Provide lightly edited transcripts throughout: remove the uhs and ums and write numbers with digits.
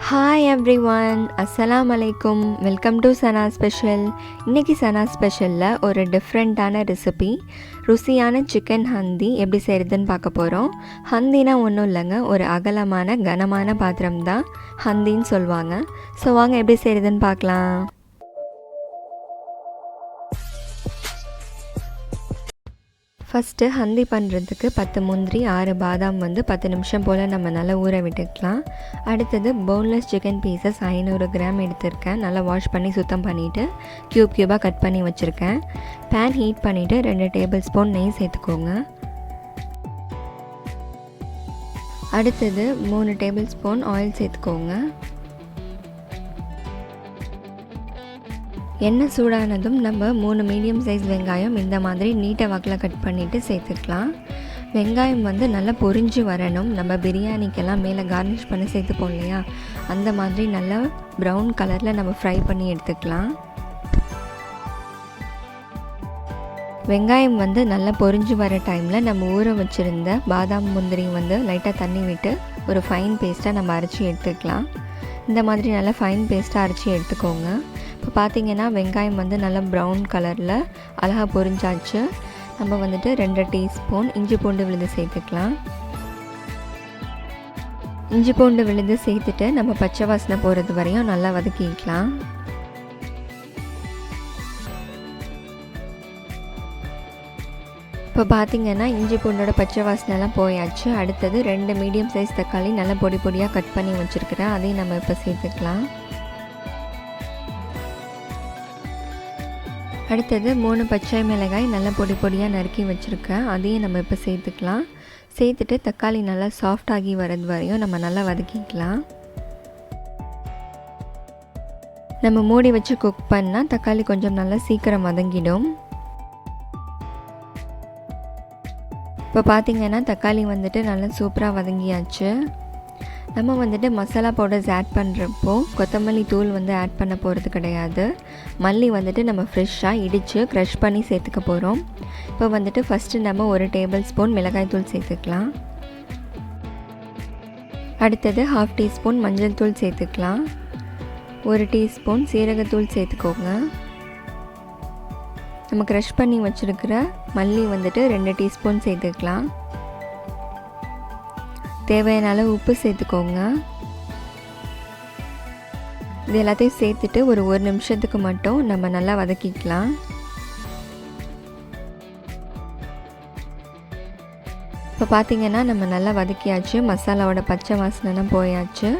Hi everyone, அஸ்ஸலாமு அலைக்கும். Welcome to Sana special. இன்றைக்கி சனா ஸ்பெஷலில் ஒரு டிஃப்ரெண்ட்டான ரெசிபி, ருசியான சிக்கன் ஹந்தி எப்படி செய்கிறதுன்னு பார்க்க போகிறோம். ஹந்தினா ஒன்றும் இல்லைங்க, ஒரு அகலமான கனமான பாத்திரம் தான் ஹந்தின்னு சொல்லுவாங்க. ஸோ வாங்க எப்படி செய்கிறதுன்னு பார்க்கலாம். ஃபஸ்ட்டு ஹந்தி பண்ணுறதுக்கு 10 முந்திரி 6 பாதாம் 10 நிமிஷம் போல் நம்ம நல்லா ஊற விட்டுக்கலாம். அடுத்தது போன்லெஸ் சிக்கன் பீசஸ் 500 கிராம் எடுத்திருக்கேன். நல்லா வாஷ் பண்ணி சுத்தம் பண்ணிவிட்டு க்யூபாக கட் பண்ணி வச்சுருக்கேன். பேன் ஹீட் பண்ணிவிட்டு 2 டேபிள் ஸ்பூன் நெய் சேர்த்துக்கோங்க. அடுத்தது 3 டேபிள் ஸ்பூன் ஆயில் சேர்த்துக்கோங்க. எண்ணெய் சூடானதும் நம்ம 3 மீடியம் சைஸ் வெங்காயம் இந்த மாதிரி நீட்டை வாக்கில் கட் பண்ணிவிட்டு சேர்த்துக்கலாம். வெங்காயம் நல்லா பொரிஞ்சு வரணும். நம்ம பிரியாணிக்கெல்லாம் மேலே கார்னிஷ் பண்ணி சேர்த்துப்போம் இல்லையா, அந்த மாதிரி நல்லா ப்ரௌன் கலரில் நம்ம ஃப்ரை பண்ணி எடுத்துக்கலாம். வெங்காயம் நல்லா பொரிஞ்சு வர டைமில் நம்ம ஊற வச்சுருந்த பாதாம் முந்திரி லைட்டாக தண்ணி விட்டு ஒரு ஃபைன் பேஸ்ட்டாக நம்ம அரைச்சி எடுத்துக்கலாம். இந்த மாதிரி நல்லா ஃபைன் பேஸ்ட்டாக அரைச்சி எடுத்துக்கோங்க. இப்போ பார்த்திங்கன்னா வெங்காயம் நல்லா ப்ரௌன் கலரில் அழகாக பொரிஞ்சாச்சு. நம்ம 2 டீஸ்பூன் இஞ்சி பூண்டு விழுது சேர்த்துக்கலாம். இஞ்சி பூண்டு விழுது சேர்த்துட்டு நம்ம பச்சை வாசனை போகிறது வரையும் நல்லா வதக்கிக்கலாம். இப்போ பார்த்திங்கன்னா இஞ்சி பூண்டோட பச்சை வாசனைலாம் போயாச்சு. அடுத்தது 2 மீடியம் சைஸ் தக்காளி நல்லா பொடி பொடியாக கட் பண்ணி வச்சுருக்கிறேன். அதையும் நம்ம இப்போ சேர்த்துக்கலாம். அடுத்தது 3 பச்சை மிளகாய் நல்லா பொடி பொடியாக நறுக்கி வச்சுருக்கேன். அதையும் நம்ம இப்போ சேர்த்துக்கலாம். சேர்த்துட்டு தக்காளி நல்லா சாஃப்ட் ஆகி வரது வரையும் நம்ம நல்லா வதக்கிக்கலாம். நம்ம மூடி வச்சு குக் பண்ணால் தக்காளி கொஞ்சம் நல்லா சீக்கிரம் வதங்கிடும். இப்போ பார்த்திங்கன்னா தக்காளி நல்லா சூப்பராக வதங்கியாச்சு. நம்ம மசாலா பவுடர்ஸ் ஆட் பண்ணுறப்போ கொத்தமல்லி தூள் ஆட் பண்ண போகிறது கிடையாது. மல்லி நம்ம ஃப்ரெஷ்ஷாக இடித்து க்ரஷ் பண்ணி சேர்த்துக்க போகிறோம். இப்போ ஃபஸ்ட்டு நம்ம 1 டேபிள் ஸ்பூன் மிளகாய் தூள் சேர்த்துக்கலாம். அடுத்தது 1/2 டீஸ்பூன் மஞ்சள் தூள் சேர்த்துக்கலாம். 1 டீஸ்பூன் சீரகத்தூள் சேர்த்துக்கோங்க. நம்ம க்ரஷ் பண்ணி வச்சுருக்கிற மல்லி 2 டீஸ்பூன் சேர்த்துக்கலாம். தேவையான அளவு உப்பு சேர்த்துக்கோங்க. இது எல்லாத்தையும் சேர்த்துட்டு ஒரு 1 நிமிஷத்துக்கு மட்டும் நம்ம நல்லா வதக்கிக்கலாம். இப்போ பார்த்திங்கன்னா நம்ம நல்லா வதக்கியாச்சு. மசாலாவோட பச்சை வாசனைலாம் போயாச்சு.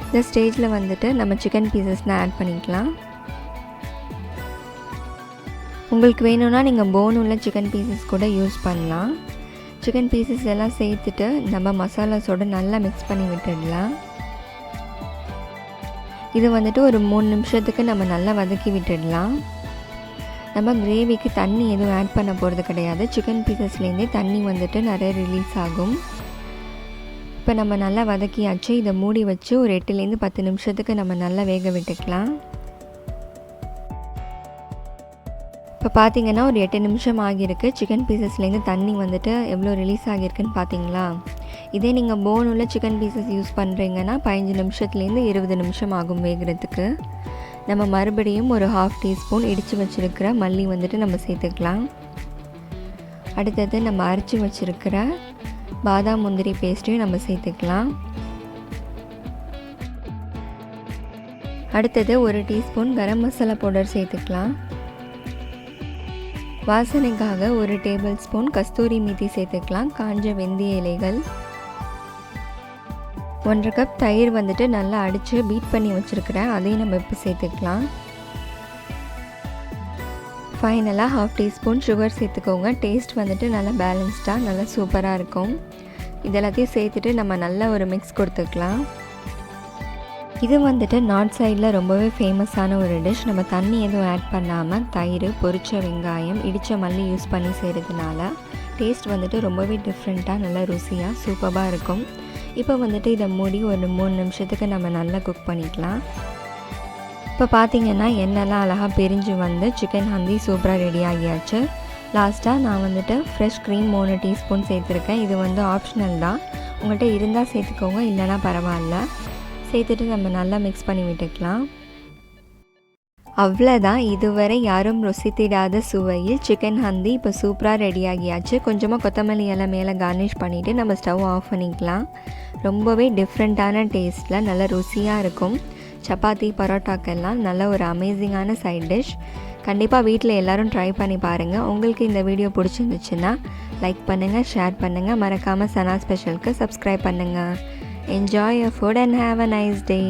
இந்த ஸ்டேஜில் நம்ம சிக்கன் பீசஸ்லாம் ஆட் பண்ணிக்கலாம். உங்களுக்கு வேணும்னா நீங்கள் போன் உள்ள சிக்கன் பீசஸ் கூட யூஸ் பண்ணலாம். சிக்கன் பீசஸ் எல்லாம் சேர்த்துட்டு நம்ம மசாலாஸோடு நல்லா மிக்ஸ் பண்ணி விட்டுடலாம். இது ஒரு 3 நிமிஷத்துக்கு நம்ம நல்லா வதக்கி விட்டுடலாம். நம்ம கிரேவிக்கு தண்ணி எதுவும் ஆட் பண்ண போகிறது கிடையாது. சிக்கன் பீசஸ்லேருந்தே தண்ணி நிறைய ரிலீஸ் ஆகும். இப்போ நம்ம நல்லா வதக்கியாச்சு. இதை மூடி வச்சு ஒரு 8லேருந்து 10 நிமிஷத்துக்கு நம்ம நல்லா வேக விட்டுக்கலாம். இப்போ பார்த்திங்கன்னா ஒரு 8 நிமிஷம் ஆகியிருக்கு. சிக்கன் பீசஸ்லேருந்து தண்ணி எவ்வளோ ரிலீஸ் ஆகியிருக்குன்னு பார்த்தீங்களா. இதே நீங்கள் போன் உள்ள சிக்கன் பீசஸ் யூஸ் பண்ணுறீங்கன்னா 15 நிமிஷத்துலேருந்து 20 நிமிஷம் ஆகும் வேகிறதுக்கு. நம்ம மறுபடியும் ஒரு 1/2 டீஸ்பூன் இடித்து வச்சுருக்கிற மல்லி நம்ம சேர்த்துக்கலாம். அடுத்தது நம்ம அரைச்சி வச்சுருக்கிற பாதாம் முந்திரி பேஸ்ட்டையும் நம்ம சேர்த்துக்கலாம். அடுத்தது 1 டீஸ்பூன் கரம் மசாலா பவுடர் சேர்த்துக்கலாம். வாசனைக்காக 1 டேபிள் ஸ்பூன் கஸ்தூரி மீத்தி சேர்த்துக்கலாம். காஞ்ச வெந்தய இலைகள், 1/2 கப் தயிர் நல்லா அடித்து பீட் பண்ணி வச்சுருக்கிறேன். அதையும் நம்ம இப்போ சேர்த்துக்கலாம். ஃபைனலாக 1/2 டீஸ்பூன் சுகர் சேர்த்துக்கோங்க. டேஸ்ட் நல்லா பேலன்ஸ்டாக நல்லா சூப்பராக இருக்கும். இதெல்லாத்தையும் சேர்த்துட்டு நம்ம நல்லா ஒரு மிக்ஸ் கொடுத்துக்கலாம். இது நார்த் சைடில் ரொம்பவே ஃபேமஸான ஒரு டிஷ். நம்ம தண்ணி எதுவும் ஆட் பண்ணாமல் தயிர், பொரிச்ச வெங்காயம், இடித்த மல்லி யூஸ் பண்ணி செய்கிறதுனால டேஸ்ட் ரொம்பவே டிஃப்ரெண்ட்டாக நல்லா ருசியாக சூப்பராக இருக்கும். இப்போ இதை மூடி ஒரு 3 நிமிஷத்துக்கு நம்ம நல்லா குக் பண்ணிக்கலாம். இப்போ பார்த்திங்கன்னா எண்ணெய்லாம் அழகாக பிரிஞ்சு சிக்கன் ஹந்தி சூப்பராக ரெடி ஆகியாச்சு. லாஸ்ட்டாக நான் ஃப்ரெஷ் க்ரீம் 3 டீஸ்பூன் சேர்த்துருக்கேன். இது ஆப்ஷனல் தான். உங்கள்கிட்ட இருந்தால் சேர்த்துக்கோங்க, இல்லைனா பரவாயில்ல. சேர்த்துட்டு நம்ம நல்லா மிக்ஸ் பண்ணி விட்டுக்கலாம். அவ்வளோதான், இதுவரை யாரும் ருசித்திடாத சுவையில் சிக்கன் ஹந்தி இப்போ சூப்பராக ரெடி ஆகியாச்சு. கொஞ்சமாக கொத்தமல்லி இலை மேலே கார்னிஷ் பண்ணிவிட்டு நம்ம ஸ்டவ் ஆஃப் பண்ணிக்கலாம். ரொம்பவே டிஃப்ரெண்ட்டான டேஸ்ட்டில் நல்ல ருசியாக இருக்கும். சப்பாத்தி பரோட்டாக்கெல்லாம் நல்ல ஒரு அமேசிங்கான சைட் டிஷ். கண்டிப்பாக வீட்டில் எல்லோரும் ட்ரை பண்ணி பாருங்கள். உங்களுக்கு இந்த வீடியோ பிடிச்சிருந்துச்சுன்னா லைக் பண்ணுங்கள், ஷேர் பண்ணுங்கள், மறக்காமல் சனா ஸ்பெஷலுக்கு சப்ஸ்கிரைப் பண்ணுங்கள். Enjoy your food and have a nice day.